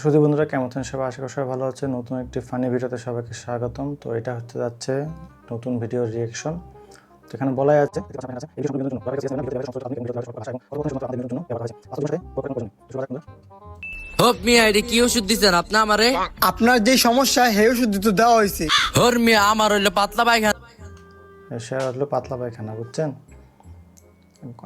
শুধু বন্ধুরা কেমন আছেন সবাই, আশা করি সবাই ভালো আছে। নতুন একটি ফানি ভিডিওতে সবাইকে স্বাগতম। তো এটা হচ্ছে যাচ্ছে নতুন ভিডিও রিঅ্যাকশন। তো এখানে বলাই আছে হোক মিয়া এটা কি ওষুধ দিচ্ছেন আপনি আমারে? আপনার যে সমস্যা হে ওষুধ তো দেওয়া হয়েছে। হর মিয়া আমার হইলো পাতলা পায়খানা। সে হলো পাতলা পায়খানা, বুঝছেন?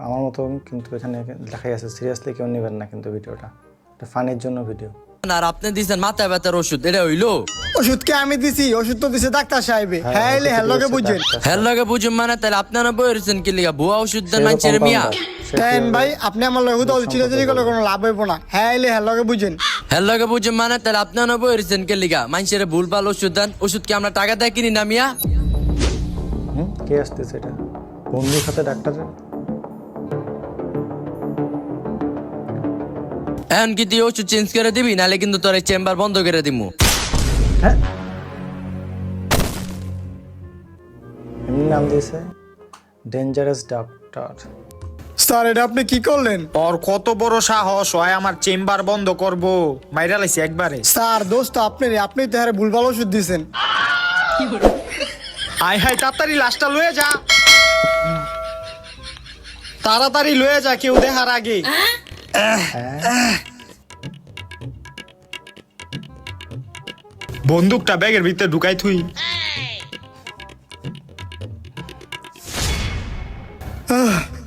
আমার মতো কিন্তু এখানে লেখাই আছে, সিরিয়াসলি কেউ নেবেন না কিন্তু ভিডিওটা, এটা ফানির জন্য ভিডিও। আর আপনি দিচ্ছেন মাথা ব্যথার ওষুধ, এটা হইলো? ওষুধ কে আমি দিছি? ওষুধ তো দিছে ডাক্তার সাহেবে। হ্যাঁ এলে হ্যালোকে বুঝছেন। হ্যালোকে বুঝুন মানে তাহলে আপনারা বইরেছেন কি লিগা? ভুয়া ওষুধ দেন মানছেরে মিয়া। কেন ভাই আপনি আমার লগে তো চিরাচিরি করলে কোনো লাভ হইব না। হ্যাঁ এলে হ্যালোকে বুঝেন। হ্যালোকে বুঝুন মানে তাহলে আপনারা বইরেছেন কি লিগা? মানছেরে ভুলভাল ওষুধ দেন। ওষুধ কি আমরা টাকা দিয়ে কিনি না মিয়া? কে আসতেছে? এটা বন্ধুর সাথে ডাক্তারের এখন কি তুই ওষুধ চেঞ্জ করে দিবি, নাহলে কিন্তু তোর এই চেম্বার বন্ধ করে দিমু। হ্যাঁ এমনি নাম দিয়েছে ডেঞ্জারাস ডক্টর। স্যার এটা আপনি কি করলেন? ওর কত বড় সাহস হয় আমার চেম্বার বন্ধ করব, মাইরা লাইছি একবারে। স্যার দোস্ত আপনি তো হারে ভুলভাল ওষুধ দিছেন। আয় হাই তাড়াতাড়ি লাশটা লয়ে যা, তাড়াতাড়ি লয়ে যা কেউ দেখার আগে। বন্দুকটা ব্যাগের ভিতরে ঢুকাই থুই।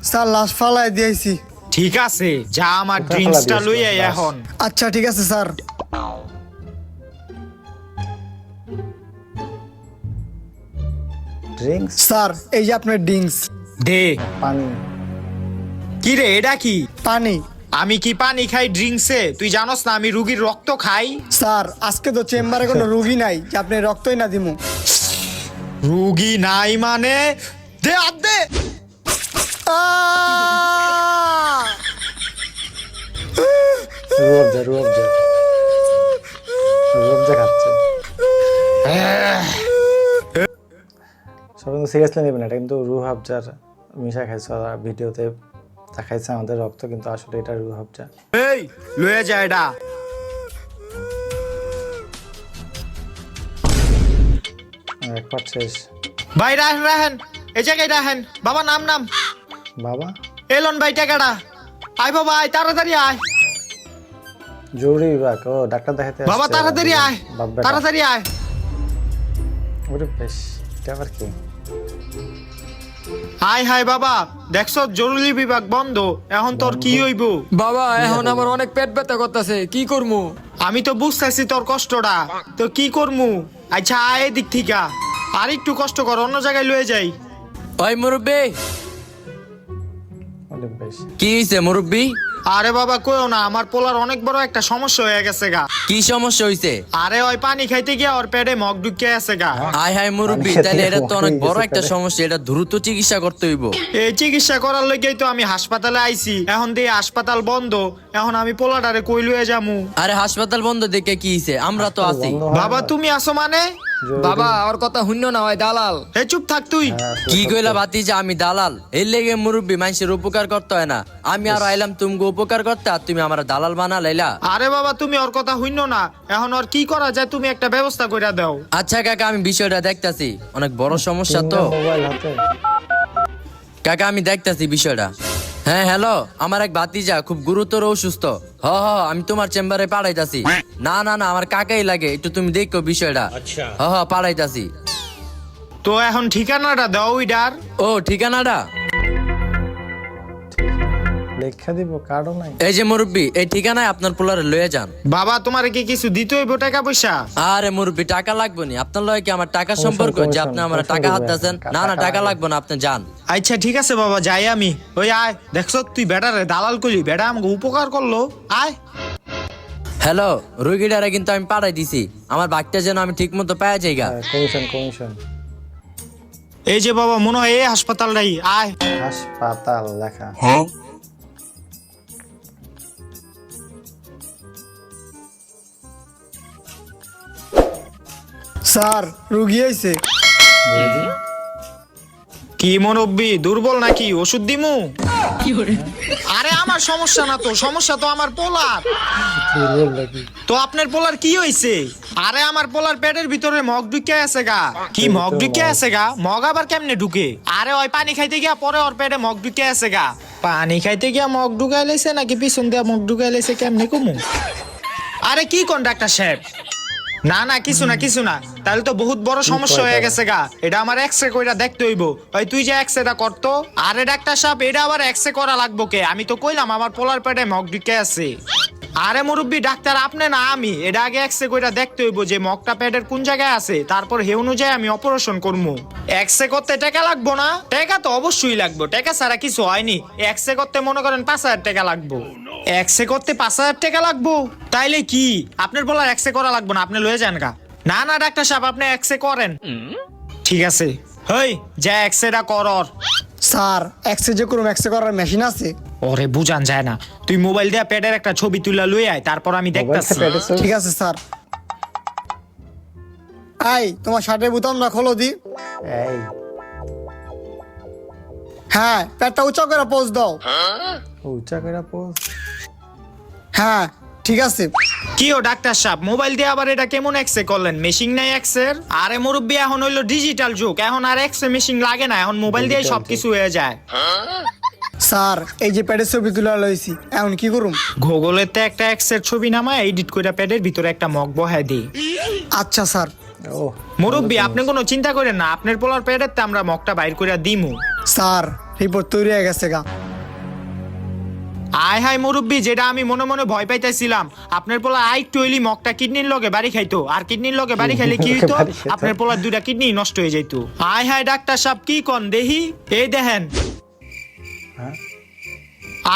স্যার লাশ ফালাই দিয়েছি। ঠিক আছে যা, আমার কোথায় ড্রিঙ্কসটা ফেলা লই দিয়েছিস আই লাশ? এখন। আচ্ছা ঠিক আছে স্যার। ড্রিঙ্কস, স্যার এই যে আপনার ড্রিঙ্কস। দে। পানি। কি রে এটা কি? পানি। আমি কি পানি খাই ড্রিঙ্কসে? তুই জানোস না আমি রুগীর রক্ত খাই। স্যার আজকে তো চেম্বারে কোনো রুগী নাই যে আপনি রক্তই না দিমু। রুগী নাই মানে? দে আর দে। রুয়াবজা রুয়াবজা রুয়াবজা খাচ্ছে। সবাই কিন্তু সিরিয়াসলি নেবেন, এটা কিন্তু রুহ আফজার মিশা খাইছে ওরা, ভিডিওতে দেখাইছে আমাদের রক্ত, কিন্তু আসলে এটা রুহ আফজা। এই লয়ে যা এটা। একবার শেষ। ভাই রাহেন রাহেন, এই জায়গায় রাহেন। বাবা নাম নাম। বাবা এলন ভাই টাকাটা। আয় বাবা আয়, তাড়াতাড়ি আয় জরুরি বিভাগ, ও ডাক্তার দেখাতে আসছে। বাবা, তাড়াতাড়ি আয়, বাপ বেটা। তাড়াতাড়ি আয়। ওরে বেশ, এটা আবার কি? আয় হায় বাবা, দেখছো জরুরি বিভাগ বন্ধ, এখন তোর কি হইব? বাবা এখন আমার অনেক পেট ব্যথা করতেছে, কি করবো? আমি তো বুঝতেছি তোর কষ্টটা, তো কি করমু? আচ্ছা আয় এদিক থেকে, আর একটু কষ্ট কর, অন্য জায়গায় লয়ে যাই। ওই মুরব্বি, ওরে বেশ। কি হইছে মুরব্বি? আরে বাবা কইও না, আমার পোলার অনেক বড় একটা সমস্যা হয়ে গেছে গা। কি সমস্যা হইছে? আরে ওই পানি খাইতে গিয়ে ওর পেটে মগ ঢুকে আছে গা। আয় হায় মুরব্বি, পানি খেতে তাহলে এটা তো অনেক হয়ে বড় গেছে একটা তাহলে। সমস্যা, এটা দ্রুত চিকিৎসা করতে হইব। এই চিকিৎসা করার লেগেই তো আমি হাসপাতালে আইছি, এখন দিয়ে হাসপাতাল বন্ধ, এখন আমি পোলাটারে কই লয়ে যামু? আরে হাসপাতাল বন্ধ দেখে কি হইছে, আমরা তো আছি। বন্ধ হয় বাবা না। তুমি আসো মানে? বাবা ওর কথা শুন্য না, হয় দালাল। এ চুপ থাক তুই। হ্যাঁ, কি কইলা ভাতিজা, আমি দালাল? এই লেগে মুরব্বি মানুষের উপকার করতে হয় না, আমি আর আইলাম তুমি উপকার করতে, আর তুমি আমার দালাল বানা লাইলা। আরে বাবা তুমি ওর কথা হইন না, এখন ওর কি করা যায় তুমি একটা ব্যবস্থা কইরা দাও। আচ্ছা কাকা, আমি বিষয়টা দেখতাছি, অনেক বড় সমস্যা তো মোবাইল হাতে। কাকা, আমি দেখতাছি বিষয়টা। হ্যাঁ হ্যালো, আমার এক ভাতিজা খুব গুরুতর অসুস্থ। হ হ, আমি তোমার চেম্বারে পাঠাইতাছি। না না না, আমার কাকাই লাগে, একটু তুমি দেখো বিষয়টা। হ হ, পাঠাইতাছি। তো এখন ঠিকানাটা দাও ওইটার। ও ঠিকানাটা লেখা দিব, কার্ডও নাই। এই যে মুরব্বি, এই ঠিকানায় আপনার পোলারে লয়ে যান। বাবা তোমার কি কিছু দিতে হইব টাকা পয়সা? আরে মুরব্বি, টাকা লাগবে নি, আপনার লয় কি আমার টাকা সম্পর্ক যে আপনি আমার টাকা হাত দিয়েছেন? না না, টাকা লাগবে না, আপনি যান। আচ্ছা ঠিক আছে বাবা, যাই আমি। ওই আয়, দেখছো তুই বেটারে দালাল করলি, বেটা আমাকে উপকার করলো। আয়। হ্যালো, রুগীটারে কিন্তু আমি পাঠাই দিছি, আমার বাচ্চা যেন আমি ঠিক মতো পাওয়া যাই গা। Commission commission. এই যে বাবা মনে হয় এই হাসপাতালটাই। আয়। হাসপাতাল লেখা। স্যার রুগী আইছে। কি মুরব্বি দুর্বল নাকি? ওষুধ দিমু? আরে আমার সমস্যা না তো, সমস্যা তো আমার পোলার। দুর্বল নাকি? তো আপনার পোলার কি হয়েছে? আরে আমার পোলার পেটের ভিতরে মগ ঢুকে আছে গা। কি মগ ঢুকে আছে গা? মগ আবার কেমনে ঢুকে? আরে ওই পানি খাইতে গিয়া পরে ওর পেটে মগ ঢুকে আছে গা। পানি খাইতে গিয়া মগ ঢুকাই লাইছে নাকি পিছন দিয়া মগ ঢুকাই লাইছে কেমনে কমু? আরে কি কোন ডাক্তার সাহেব? না না কিছু না কিছু না, তাহলে তো বহুত বড় সমস্যা হয়ে গেছে গা। এটা আমার এক্সরে কইরা দেখতে হইব। ওই তুই যে এক্সরেটা করতো। আরে ডাক্তার সাহেব এটা আবার এক্সরে করা লাগবো কে? আমি তো কইলাম আমার পোলার পেটে মগ ঢুকে আছে। আরে মুরব্বী ডাক্তার আপনি না আমি, এটা আগে এক্সরে কইরা দেখতে হইব যে মগটা পেটের কোন জায়গায় আছে, তারপর হে অনুযায়ী আমি অপারেশন করবো। এক্সরে করতে টাকা লাগবো না? টাকা তো অবশ্যই লাগবো, টাকা ছাড়া কিছু হয়নি। এক্সরে করতে মনে করেন 5,000 টাকা লাগবো। এক্সরে করতে 5,000 টাকা লাগবো? তাইলে কি আপনার বলার এক্সরে করা লাগবো না, আপনি লয়ে যান গা। না না ডাক্তার সাহেব আপনি এক্সরে করেন। ঠিক আছে, হই যা এক্সরেটা কর। স্যার এক্সরে যে করুম এক্সরে করার মেশিন আছে? ওরে বুঝান যায় না, তুই মোবাইল দিয়ে পেটের একটা ছবি তুলে লই আয়, তারপর আমি দেখতাছি। পেটের ছবি? ঠিক আছে স্যার। আই তোমার শার্টের বোতামটা খোলো দি। এই হ্যাঁ পেটটা উঁচা করে পোজ দাও। উচ্চা করে পোজ। হ্যাঁ ঠিক আছে। কি ও ডাক্তার সাহেব মোবাইল দিয়ে আবার এটা কেমন এক্সরে করলেন? মেশিন নাই এক্সের? আরে মুরব্বী এখন হইলো ডিজিটাল যুগ, এখন আর এক্সরে মেশিন লাগে না, এখন মোবাইল দিয়ে সবকিছু হয়ে যায়। স্যার এই যে পেটের ছবি তুলে লইছি, এখন কি করুম? গুগলেতে একটা এক্সের ছবি নামায় এডিট করে পেটের ভিতরে একটা মগ বহায় দিই। আচ্ছা স্যার। ও মুরব্বী আপনি কোনো চিন্তা করেন না, আপনার পোলার পেটের তে আমরা মগটা বাইর করে দিমু। স্যার রিপোর্ট তৈরি হয়ে গেছে গা। আয় হায় মুরব্বী, যেটা আমি মনে মনে ভয় পাইতেছিলাম, আপনার পোলা আইটু হইলি মগটা কিডনির লগে বাড়ি খাইতো, আর কিডনির লগে বাড়ি খাইলে কি হইতো? বাড়ি খাইতো। আপনার পোলার 2টা কিডনি নষ্ট হয়ে যাইতো। আয় হায় ডাক্তার সাহেব কি কোন দেহি? এই দেখেন। হ্যাঁ?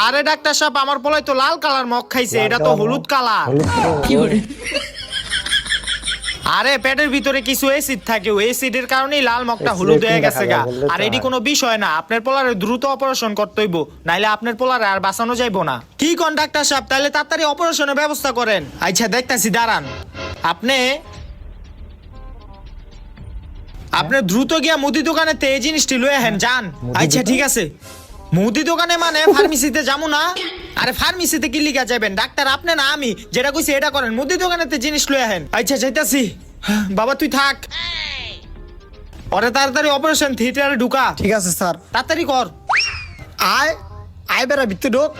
আরে ডাক্তার সাহেব আমার পোলায় তো লাল কালার মগ খাইছে, এটা তো হলুদ কালার। আরে পেটের ভিতরে কিছু অ্যাসিড থাকে, ওই অ্যাসিডের কারণেই লাল মগটা হলুদ হয়ে গেছে গা। আর এটি কোনো বিষয় না, আপনার পোলারে দ্রুত অপারেশন করতে হইব, নাইলে আপনার পোলারে আর বাঁচানো যাইবো না। কি কোন ডাক্তার সাহেব, তাহলে তাড়াতাড়ি অপারেশনের ব্যবস্থা করেন। আচ্ছা দেখতাছি, দাঁড়ান। আপনি দ্রুত গিয়া মুদি দোকানেতে এই জিনিসটি লয়ে আহেন, যান। আচ্ছা ঠিক আছে। মুদি দোকানে মানে ফার্মেসিতে যাবো না? আরে ফার্মেসিতে কি লিখা যাবেন? ডাক্তার আপনি না আমি, যেটা কইছি এটা করেন, মুদি দোকানেতে জিনিস লয়ে আহেন। আচ্ছা যাইতাছি। বাবা তুই থাক, ওরে তাড়াতাড়ি অপারেশন থিয়েটারে ঢুকা। ঠিক আছে স্যার। তাড়াতাড়ি কর। আয় আয় বেড়া ভিতরে ঢোক।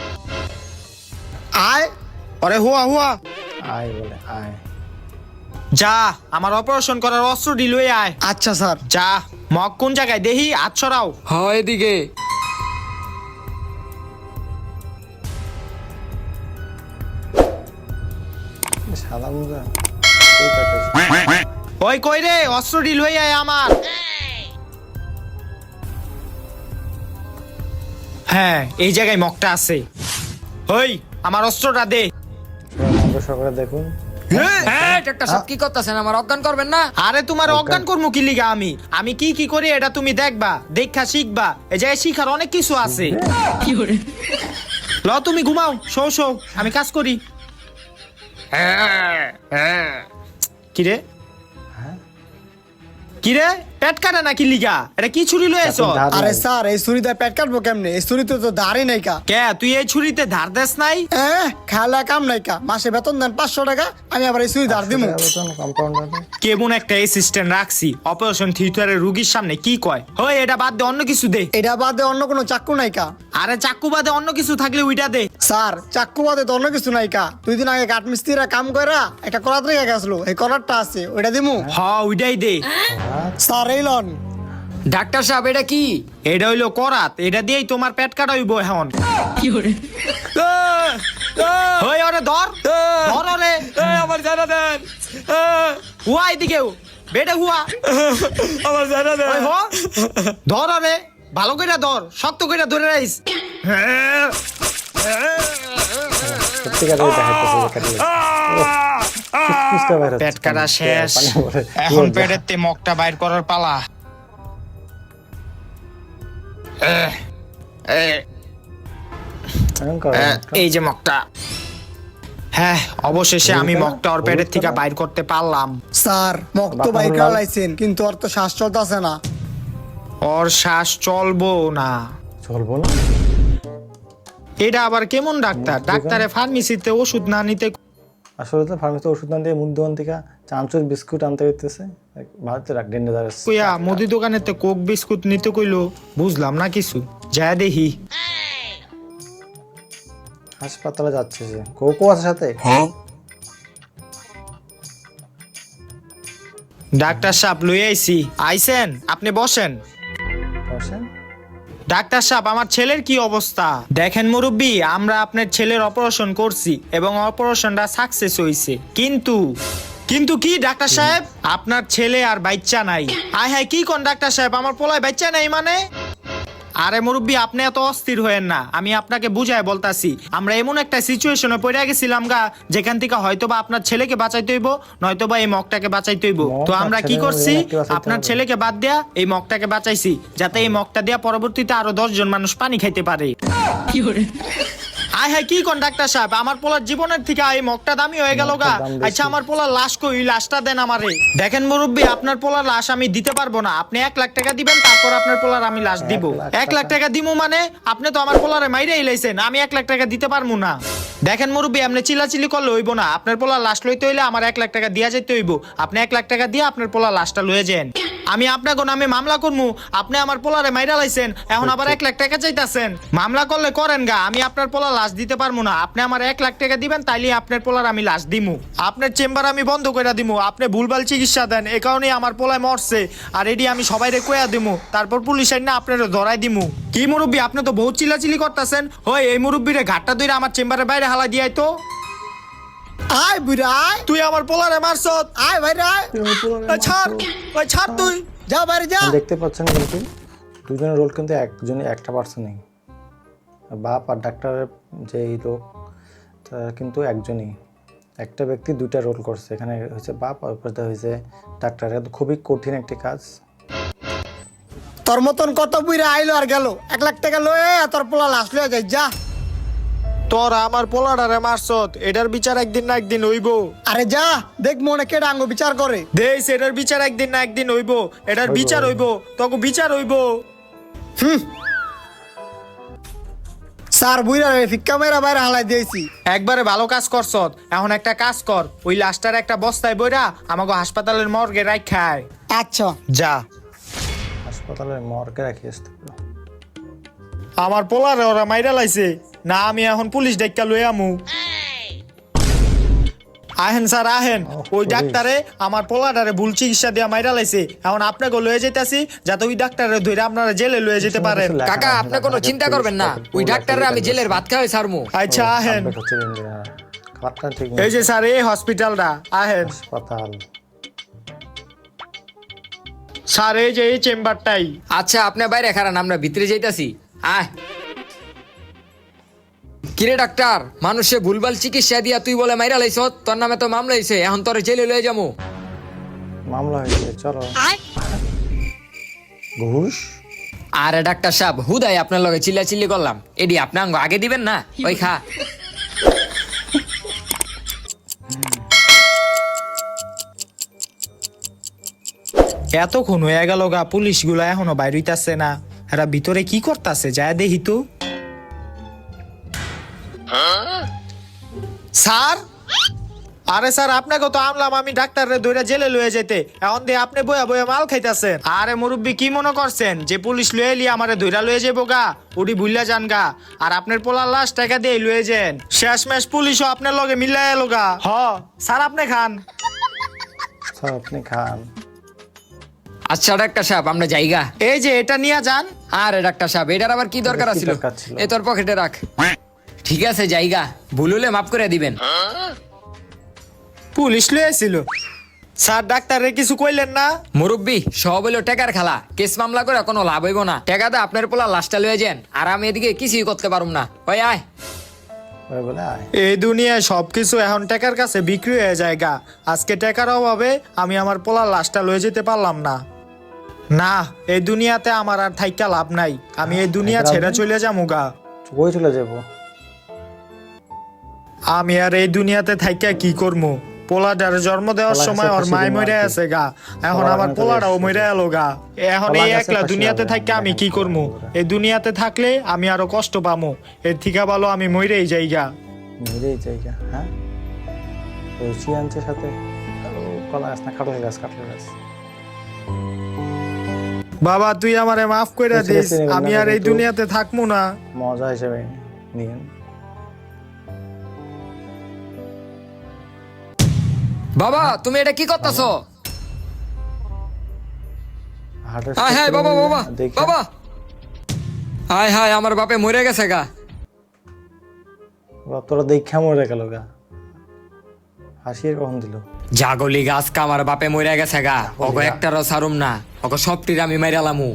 আয়। ওরে হুয়া হুয়া আয় বলে আয়। যা, আমার অপারেশন করার অস্ত্রটি লয়ে আয়। আচ্ছা স্যার। যা। মগ কোন জায়গায় দেহি? হাত ছড়াও। হয় এদিকে। সাদা মুজা এই কাটে। ওই কই রে, অস্ত্রটি লয়ে আয় আমার। হ্যাঁ এই জায়গায় মগটা আছে। ওই আমার অস্ত্রটা দে। সকালে দেখুন। হ্যাঁ ডাক্তার সাহেব কি করতেছেন? আমার অজ্ঞান করবেন না। আরে তোমার অজ্ঞান করবো কি লিগা? আমি কি করি এটা তুমি দেখবা, দেখা শিখবা। এই জায়গায় শিখার অনেক কিছু আছে। ল তুমি ঘুমাও, শো আমি কাজ করি। কিরে কিরে, পেট কাটা নাকি লিগা? এটা কি ছুরি লয়েছ? আরে স্যার এই ছুরিতে পেট কাটবো কেমনে? এই ছুরিতে তো দাঁড়ি নাই কা। কে তুই এই ছুরিতে ধার দেস নাই? খেলা কাম নাই কা। মাসে বেতন দেন 500 টাকা, আমি আবার এই ছুরি ধার দিমু? কম্পাউন্ডারে কেমন একটা অ্যাসিস্ট্যান্ট রাখছি, অপারেশন থিয়েটারে রুগীর সামনে কি কয়? হয় এটা বাদ দে, অন্য কিছু দে। এটা বাদে অন্য কোনো চাক্কু নাই কা? আরে চাক্কু বাদে অন্য কিছু থাকলে ওইটা দে। স্যার চাক্কু বাদে তো অন্য কিছু নাই কা। 2 দিন আগে কাঠমিস্ত্রিরা কাম কইরা একটা করাত রেখে গেছিল, এই করাতটা আছে, ওইটা দিমু? ওইটাই দে। স্যার এই লন। ডাক্তার সাহেব এটা কি? এটা হইলো করাত, এটা দিয়েই তোমার পেট কাটা হইব এখন। ওই ওরে ধর ধর ওরে। আমার জানা দেন। হুয়া এদিকেও, বেডে হুয়া। আমার জানা দেন। ওই হ, ধর ওরে, ভালো কইরা ধর, শক্ত কইরা ধরে রাইস। সত্যিকারে দেখাইতেছে যে কাটলে। পেট কাটা শেষ, এখন পেটের তে মগটা বাইর করার পালা। এই যে মগটা। হ্যাঁ অবশেষে আমি মগটা ওর পেটের থেকে বাইর করতে পারলাম। স্যার মগ তো বাইর করা লাইছেন, কিন্তু ওর তো শ্বাস চলতেছে না। ওর শ্বাস চলবো না। চলবো না? এটা আবার কেমন ডাক্তার? ডাক্তারে ফার্মেসিতে ওষুধ না নিতে আসলে তো ফার্মেসিতে ওষুধ না দিয়ে মুদি দোকান থেকে চানাচুর বিস্কুট আনতে হইতেছে। ভারতের এক ডেঞ্জারাস। কইয়া মুদি দোকানেতে কোক বিস্কুট নিতে কইলো, বুঝলাম না কিছু। যা দেখি। হাসপাতালে যাচ্ছে যে কোকো আছে সাথে। ডাক্তার সাহেব লই আইছি। আইছেন? আপনি বসেন। বসেন। ডাক্তার সাহেব, আমার ছেলের কি অবস্থা দেখেন মুরব্বী। আমরা আপনার ছেলের অপারেশন করছি এবং অপারেশনটা সাকসেস হইছে, কিন্তু কিন্তু কি ডাক্তার সাহেব, আপনার ছেলে আর বাচ্চা নাই। আয় হায়, কি কোন ডাক্তার সাহেব, আমার পোলায় বাচ্চা নাই মানে? আরে মুরব্বী, আপনি এত অস্থির হয়েন না, আমি আপনাকে বুঝায় বলতাছি। আমরা এমন একটা সিচুয়েশনে পড়ে গেছিলাম গা, যেখান থেকে হয়তোবা আপনার ছেলেকে বাঁচাইতে হইব, নয়তোবা এই মগটাকে বাঁচাইতে হইব। তো আমরা কি করছি, আপনার ছেলেকে বাদ দেয়া এই মগটাকে বাঁচাইছি, যাতে এই মগটা দেয়া পরবর্তীতে আরো 10 জন মানুষ পানি খাইতে পারে। আয় হায়, কি কোন ডাক্তার সাহেব, আমার পোলার জীবনের থেকে এই মগটা দামি হয়ে গেল গা। আচ্ছা, আমার পোলার লাশ কই? লাশটা দেন আমারে। দেখেন মুরব্বী, আপনার পোলার লাশ আমি দিতে পারবো না। আপনি 1 লাখ টাকা দিবেন, তারপর আপনার পোলার আমি লাশ দিব। 1 লাখ টাকা দিমু মানে? আপনি তো আমার পোলারে মাইরে ইলাইছেন, আমি 1 লাখ টাকা দিতে পারবো না। দেখেন মুরব্বী, আপনি চিল্লাচিল্লি করলে হইব না। আপনার পোলার লাশ লইতে হইলে আমার 1 লাখ টাকা দিয়া যেতে হইব। আপনি 1 লাখ টাকা দিয়ে আপনার পোলার লাশটা লয়ে যান। আমি আপনাকে নামে মামলা করবো। আপনি আমার পোলারে মাইরা লাইছেন, এখন আবার 1 লাখ টাকা চাইতাছেন। মামলা করলে করেন গা, আমি আপনার পোলার লাশ দিতে পারবো না। আপনি আমার 1 লাখ টাকা দিবেন, তাইলে আপনার পোলার আমি লাশ দিমু। আপনার চেম্বার আমি বন্ধ করে দিমু। আপনি ভুলভাল চিকিৎসা দেন, এ কারণে আমার পোলায় মরছে। আর এডি আমি সবাইরে কয়া দিমু, তারপর পুলিশ আইনা আপনারে ধরাই দিমু। কি মুরব্বী, আপনি তো বহুত চিল্লাচিল্লি করতেছেন। হয় এই মুরব্বীরে ঘাটটা ধরে আমার চেম্বারের বাইরে হালা দিয়াই তো। আয় বুড়া আয়, তুই আমার পোলারে মারছত। আয় বাইরে আয়, ছাড়, ওই ছাড় তুই। যা বাইরে যা। দেখতে পাচ্ছেন কিন্তু দুজনের রোল কিন্তু একজনই, একটা পার্সনই। বাপ আর ডাক্তারের যে এই লোক, তারা কিন্তু একজনই। একটা ব্যক্তি 2টা রোল করছে। এখানে হয়েছে বাপ, আর উপরে হয়েছে ডাক্তার। এটা খুবই কঠিন একটি কাজ। তোর মতন কত বুড়া আইলো আর গেল, 1 লাখ টাকা লয়ে তোর পোলা লাশ লয়ে যাই যা। তোর আমার পোলাটারে মারছত, এটার বিচার একদিন না একদিন হইব। আরে যা, দেখ মনে কেডা আঙ্গ বিচার করে। দেশ এটার বিচার একদিন না একদিন হইব। এটার বিচার হইব, তোকে বিচার হইব। স্যার বুইরা রে ফিক্কা মেরা বাইরে হালাই দিয়েছি। একবারে ভালো কাজ করছত। এখন একটা কাজ কর, ওই লাশটার একটা বস্তায় বইরা আমাকে হাসপাতালের মর্গে রাখায়। আচ্ছা যা। হাসপাতালের মর্গে রাখি আসতে পারো। আমার পোলারে ওরা মাইরা লাইছে না, আমি এখন পুলিশ ডাক্তার লই আমু। আহেন স্যার আহেন, ওই ডাক্তারে আমার পোলাটারে ভুল চিকিৎসা দিয়া মাইরা লাইছে। এখন আপনাকে লয়ে যেতেছি, যাতে ওই ডাক্তারে ধরে আপনারা জেলে লয়ে যেতে পারেন। কাকা, আপনি কোনো চিন্তা করবেন না, ওই ডাক্তাররা আমি জেলের ভাত খাওয়াই ছাড়মু। আচ্ছা আহেন। খাবারটা ঠিক এই যে স্যার, এই হসপিটালটা। আহেন হাসপাতাল। স্যার, এই যে এই চেম্বারটাই। আচ্ছা, আপনি বাইরে খারান, আমরা ভিতরে যাইতাছি। আয়। কিরে ডাক্তার, মানুষে ভুলভাল চিকিৎসা দিয়া তুই বলে মাইরা লাইছ, তোর নামে তো মামলা হইছে, এখন তোরে জেলে লয়ে যাবো। মামলা হয়েছে, চলো। ঘুষ। আরে ডাক্তার সাহেব, হুদাই আপনার লগে চিল্লাচিল্লি করলাম, এডি আপনি আঙ্গ আগে দিবেন না, ওই খা। এতক্ষণ হয়ে গেল গা, পুলিশ গুলা এখনো বাইরেইতাছে না। এরা ভিতরে কি করতেছে, যায় দেখি তো। স্যার, আরে স্যার, আপনাকে তো আমলাম আমি ডাক্তারে ধরে জেলে লয়ে যেতে, এখন দিয়ে আপনি বয়া বয়া মাল খাইতেছেন। আরে মুরব্বী, কি মনে করছেন যে পুলিশ লয়ে লিয়ে আমারে ধইরা লয়ে যাবো গা? উডি ভুইলা যান গা। আর আপনার পোলার লাশ টাকা দিয়ে লয়ে যান। শেষমেশ পুলিশও আপনার লগে মিলাই এলো গা। হ স্যার, আপনি খান। স্যার আপনি খান। আচ্ছা ডাক্তার সাহেব, আমরা জায়গা। এই যে এটা নিয়ে যান। আরে ডাক্তার সাহেব, এটার আবার কি দরকার কি ছিল? দরকার ছিল? এ তোর পকেটে রাখ। ঠিক আছে, জায়গা। ভুল হলে মাফ করে দিবেন। পুলিশ লয়েছিল। স্যার, ডাক্তারে কিছু কইলেন না? মুরব্বী, সব হইলো টাকার খেলা, কেস মামলা করে কোনো লাভ হইব না। টাকাতে আপনার পোলা লাশটা লয়ে যান, আর আমি এদিকে কিছুই করতে পারুম না। ওই আয়। ওই বলে আয়। এই দুনিয়ায় সবকিছু এখন টাকার কাছে বিক্রি হয়ে যায় গা। আজকে টাকার অভাবে আমি আমার পোলার লাশটা লয়ে যেতে পারলাম না। না, এই দুনিয়াতে আমার আর থাইকা লাভ নাই। আমি এই দুনিয়া ছেড়ে চলে যাবো গা। কই চলে যাবো? আমি আর এই দুনিয়াতে থাইকা কি করবো? পোলাটার জন্ম দেওয়ার পোলা সময় কাছে ওর খুশি মায় দিমু মরে আর কি। আছে গা, এখন পোলা আমার বাগানে চলে পোলাটাও আসছে। মরে এলো গা। এখন পোলা এই কাছে একলা খুশি দুনিয়াতে হবে, থাকতে আমি দেখেন কি কি করবো? করবো। এই দুনিয়াতে থাকলে আমি আরো কষ্ট পামো, এর থেকে ভালো আমি মরেই যাই গা। মেরেই জায়গা, হ্যাঁ রুচি আনছে সাথে ও, কলা গাছ না কাঁঠাল গাছ, কাঁঠাল গাছ। বাবা তুই আমারে মাফ কইরা ঠিক আছে, দিস, নেবেন না, আমি আর এই কিন্তু- দুনিয়াতে থাকবো না। মজা হিসেবে নিয়েন। বাবা তুমি এটা কি করতেছো? হার্টের হায় হায় বাবা বাবা দেখে বাবা, হায় হায় আমার বাপে মরে গেছে গা। তোরা দেখা মরে গেল গা, হাসিয়ে কখন দিল? জাগলি গাছ কা আমার বাপে মরে গেছে গা, ওগো একটারও সারুম না, ওগো সবটির আমি মাইরালামু।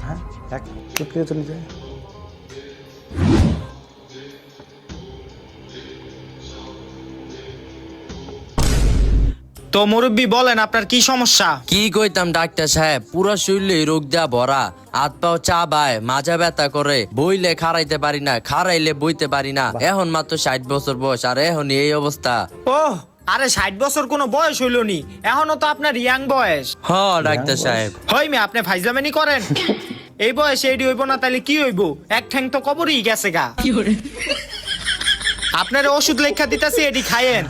হ্যাঁ এক চুটকিতে চলে যায়। তো মুরব্বী বলেন আপনার কি সমস্যা? কি কইতাম ডাক্তার সাহেব, পুরা শরীরে রোগ দেয়া ভরা, হাত পাও চাবায়, মাজা ব্যথা করে, বইলে খারাইতে পারি না, খারাইলে বইতে পারি না। এখন মাত্র 60 বছর বয়স আর এখন এই অবস্থা। ও আরে 60 বছর কোনো বয়স হইল নি, এখনো তো আপনার ইয়াং বয়স। হ ডাক্তার সাহেব। হই মে আপনি ফাইজলামেনি করেন? এই বয়সে এডি হইব না তাহলে কি হইব? এক ঠ্যাং তো কবরই গেছে গা। আপনার ওষুধ লেখা দিতেছি, এডি খায়েন।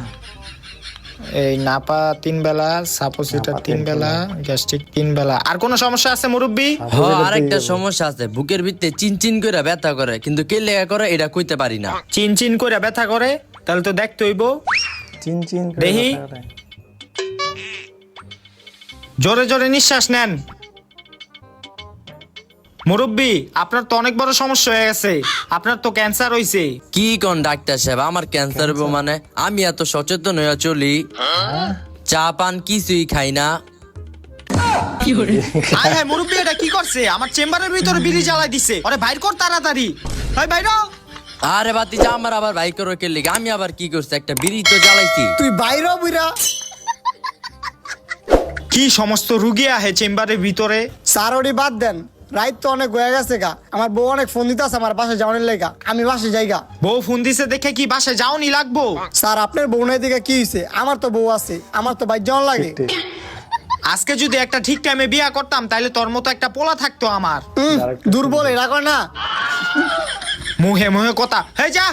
এই নাপা 3 বেলা, সাপোসিটার 3 বেলা, গ্যাস্ট্রিক 3 বেলা। আর কোনো সমস্যা আছে মুরব্বী? হ আরেকটা সমস্যা আছে, বুকের ভিতরে চিনচিন করে ব্যথা করে, কিন্তু কে লেগা করে এটা কইতে পারি না। চিন চিন করে ব্যথা করে, তাহলে তো দেখতে হইব। চিন চিন করে দেহি। কথা করে। জোরে জোরে নিঃশ্বাস নেন। মুরব্বী আপনার তো অনেক বড় সমস্যা হয়ে গেছে, আপনার তো ক্যান্সার হইছে। কি কোন ডাক্তার সাহেব, আমার ক্যান্সার হইব মানে? আমি এত সচেতন হয়ে চলি, চা পান কিছুই খাই না। আয় হায় মুরব্বী এটা কি করছে? আমার চেম্বারের ভিতরে বিড়ি জ্বালাই দিছে, আরে বাইর কর তাড়াতাড়ি, ভাই বাইর হ। আরে বাতি যা, আমার আবার বাইক রোকের লিগে আমি আবার কি করছি? একটা বিড়ি তো জ্বালাইছি। তুই বাইরে বুইরা। কি সমস্ত রুগী আহে চেম্বারের ভিতরে? স্যার ওটি বাদ দেন, রাইত তো অনেক হয়ে গেছে গা, আমার বউ অনেক ফোন দিতে আছে আমার বাসায় যাওয়ার লেগা, আমি বাসায় যাইগা। বউ ফোন দিছে দেখে কি বাসায় যাওনি লাগবো? স্যার আপনার বউ নাই দিকে কি হয়েছে? আমার তো বউ আছে, আমার তো বাইর যাওয়ার লাগে। ঠিক। আজকে যদি একটা ঠিক টাইমে বিয়া করতাম তাহলে তোর মতো একটা পোলা থাকতো আমার। দুর্বল এরা কর না। মুহে মুহে কথা, হে যা।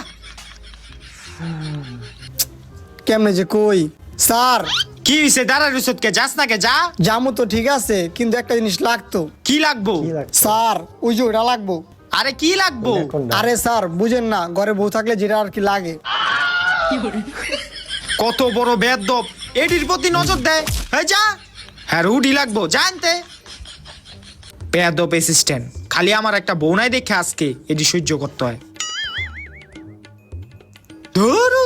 কেমনে যে কই স্যার? কি হইছে? দাঁড়া রুসতকে যাস না কে, যা। জামু তো ঠিক আছে, কিন্তু একটা জিনিস লাগতো। কি লাগবো? কি লাগছে? স্যার ওই যে ওটা লাগবো। আরে কি লাগবো? কোনটা? আরে স্যার বুঝেন না, ঘরে বউ থাকলে যেটা আর কি লাগে। কত বড় বেয়াদব, এটির প্রতি নজর দেয়। হ্যাঁ যা। হ্যাঁ রুডি লাগবো, জানতে। বেয়াদব অ্যাসিস্ট্যান্ট, খালি আমার একটা বউ নাই দেখে আজকে এটি সহ্য করতে হয়। ধুরু।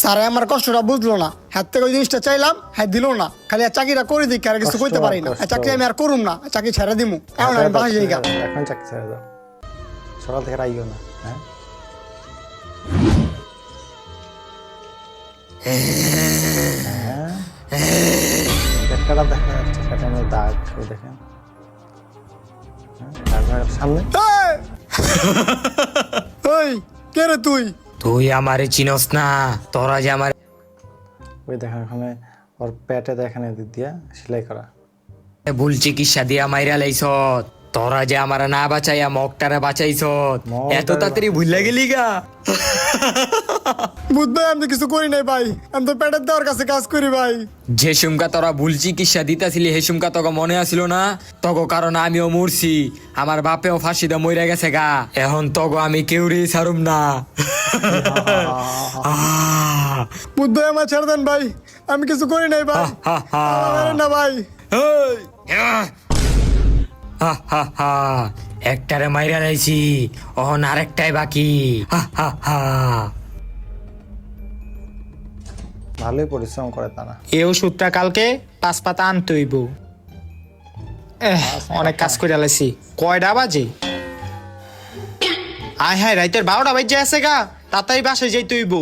স্যার আমার কষ্টটা বুঝলো না, হাত থেকে ওই জিনিসটা চাইলাম, হ্যাঁ দিল না, খালি আর চাকরিটা করে দিই, আর কিছু কষ্ট, করতে পারি না। কষ্ট। আর চাকরি আমি আর করুম না, চাকরি ছেড়ে দিমু, এমন আমি বাসায় যাইগা। এখন চাকরি ছেড়ে দাও, সকাল থেকে রাইও না। হ্যাঁ ব্যাখ্যাটা দেখা যাচ্ছে, সেটা আমার দাগ, ওই দেখেন। হ্যাঁ, দাগ সামনে। এই! ওই কে রে তুই? তুই আমারে চিনস না, তোরা যে আমার ওই দেখেন ওখানে ওর পেটে দেখেন এদিক দিয়া সেলাই করা। ভুল চিকিৎসা দিয়া মাইরা লাইছ, তোরা যে আমার না বাঁচাইয়া মগটারে বাঁচাইছ, এত তাড়াতাড়ি ভুললা গেলি গা। বুধ ভাই আমি তো কিছু করি নাই ভাই, আমি তো পেটের দেওয়ার কাছে কাজ করি ভাই। যে সুমকা তোরা ভুল চিকিৎসা দিতাছিলি হে সুমকা তোকে মনে আসিল না? তগো কারণ আমিও মরছি, আমার বাপেও ফাঁসিতে মইরা গেছে গা, এখন তগো আমি কেউরে ছাড়ুম না। বুধ ভাই আমার ছেড়ে দেন ভাই, আমি কিছু করি নাই ভাই, আমার মেরেন না ভাই। একটারে মাইরা লাইছি, অহন আরেকটাই বাকি। ভালোই পরিশ্রম করে তারা। এই ওষুধটা কালকে 5 পাতা আনতে হইব। অনেক কাজ করে আলাইছি। কয়টা বাজে? আয় হায় রাইতের 12টা বাজে আছে গা, তাড়াতাড়ি বাসায় যাইতে হইব।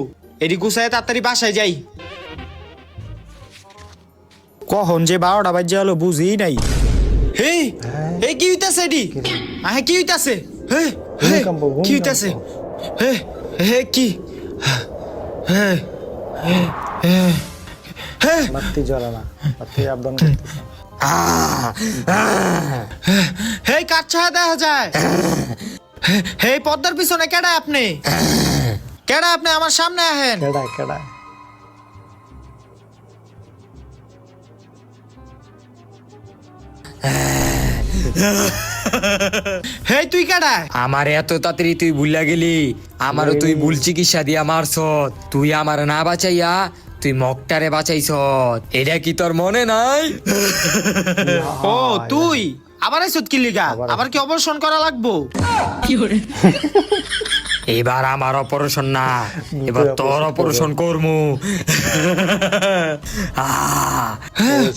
এডি গুছায় তাড়াতাড়ি বাসায় যাই। কখন যে 12টা বাজে হলো বুঝি নাই। হে হে কি হইতাছে এডি? আহে কি হইতাছে? হে হে ভূমিকম্প, কি হইতাছে? হে হে কি? বাতি জ্বলে না, বাতি আপ ডাউন করতেছে। হেই কাঠ ছায়া দেখা যায়। হেই পদ্মার পিছনে কেডা আপনি? কেডা আপনি? আমার সামনে আহেন। কেডায় কেডায়? হেই তুই কেডা? আমার এত তাড়াতাড়ি তুই ভুলিয়া গেলি? আমারও তুই ভুল চিকিৎসা দিয়া মারছ। তুই আমার না বাঁচাইয়া তুই মগটারে বাঁচাইছ। এটা কি তোর মনে নাই? ও তুই আবার আইছত কি লিগা? আবার কি অপারেশন করা লাগবো? এবার আমার অপারেশন না, এবার তোর অপারেশন করমু।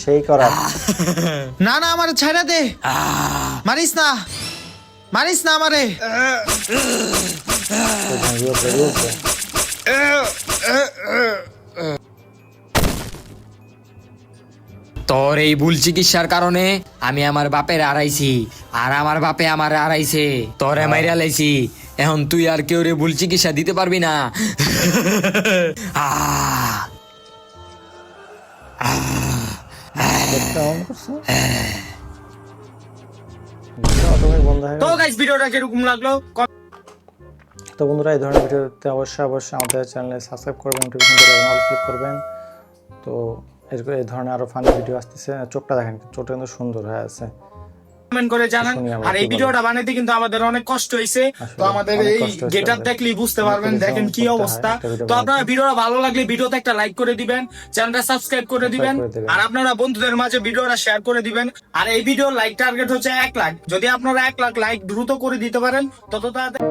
সেই করা। না না আমারে ছাইড়া দে, মারিস না, মারিস না আমারে। তোর এই ভুল চিকিৎসার কারণে আমি আমার বাপের হারাইছি, আর আমার বাপে আমার হারাইছে। তোরে মাইরা লাইছি, এখন তুই আর কেউ রে ভুল চিকিৎসা দিতে পারবি না। অটোমেটিক বন্ধ হয়ে তো গেল। গাইস ভিডিওটা কিরকম লাগলো? তো বন্ধুরা, এই ধরনের ভিডিওতে অবশ্যই আমাদের চ্যানেলে সাবস্ক্রাইব করবেন, নোটিফিকেশন বেল অল ক্লিক করবেন। তো এই ধরনের আরো ফানি ভিডিও আসতেছে। চোখটা দেখেন, চোখটা কিন্তু সুন্দর হয়ে আছে। কমেন্ট করে জানান। শুনি আমরা আর এই কি ভিডিওটা বানাইতে কিন্তু আমাদের অনেক কষ্ট হয়েছে। তো আসলে আমাদের অনেক এই কষ্ট হয়েছে গেটআপ আমাদের। দেখলেই বুঝতে পারবেন, অনেক দেখেন কি পরিশ্রম করতে অবস্থা। হয় একটা ভিডিও তো বানাতে। আপনারা ভিডিওটা ভালো লাগলে ভিডিওতে একটা লাইক করে দিবেন, চ্যানেলটা সাবস্ক্রাইব করে দিবেন, করে দিবেন। আর আপনারা বন্ধুদের মাঝে ভিডিওটা শেয়ার করে দিবেন। আর এই ভিডিওর লাইক টার্গেট হচ্ছে 1 লাখ। যদি আপনারা 1 লাখ লাইক দ্রুত করে দিতে পারেন তত তাড়াতাড়ি